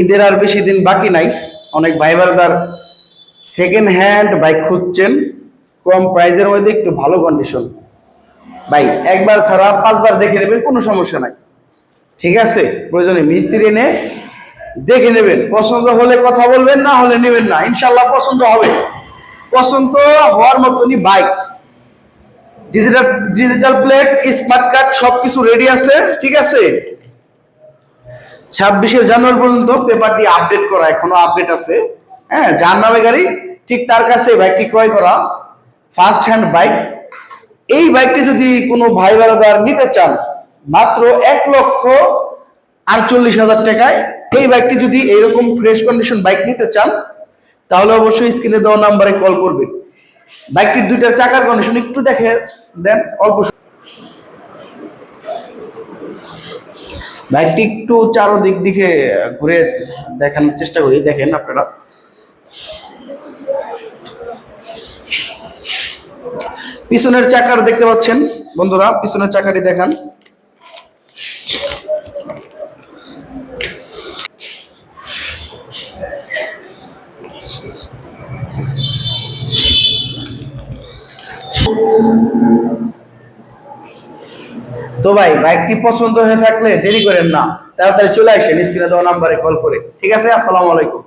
ঈদের আর বেশি দিন বাকি নাই, অনেক ভাই ব্রাদার সেকেন্ড হ্যান্ড বাইক খুঁজছেন কম প্রাইসের মধ্যে, একটু ভালো কন্ডিশন। ভাই একবার ছাড়া 5বার দেখে নেবেন, কোনো সমস্যা নাই, ঠিক আছে? প্রয়োজনে মিস্ত্রি এনে দেখে নেবেন, পছন্দ হলে কথা বলবেন, না হলে নেবেন না, ইনশাল্লাহ পছন্দ হবে। পছন্দ হওয়ার মতনই bike, digital digital plate, smart card সবকিছু রেডি আছে, ঠিক আছে? 26শে জানুয়ারি পর্যন্ত পেপারটি আপডেট করা, এখনো আপডেট আছে। হ্যাঁ, যার নামে গাড়ি ঠিক তার কাছ থেকে বাইকটি ক্রয় করা, ফার্স্ট হ্যান্ড বাইক। এই বাইকটি যদি কোনো ভাই ব্রাদার নিতে চান মাত্র 1,48,000 টাকায়, এই বাইকটি যদি এইরকম ফ্রেশ কন্ডিশন বাইক নিতে চান তাহলে অবশ্যই স্ক্রিনে দেওয়া নাম্বারে কল করবেন। বাইকটির দুইটার চাকার কন্ডিশন একটু দেখে দেন অল্প। বাইকটি একটু চারদিক দিকে ঘুরে দেখানোর চেষ্টা করি, দেখেন আপনারা। পিছনের চাকার দেখতে পাচ্ছেন বন্ধুরা, পিছনের চাকাটি দেখান। তো ভাই বাইকটি পছন্দ হয়ে থাকলে দেরি করেন না, তাড়াতাড়ি চলে আসেন স্ক্রিনে দেওয়া নাম্বারে কল করে, ঠিক আছে? আসসালামু আলাইকুম।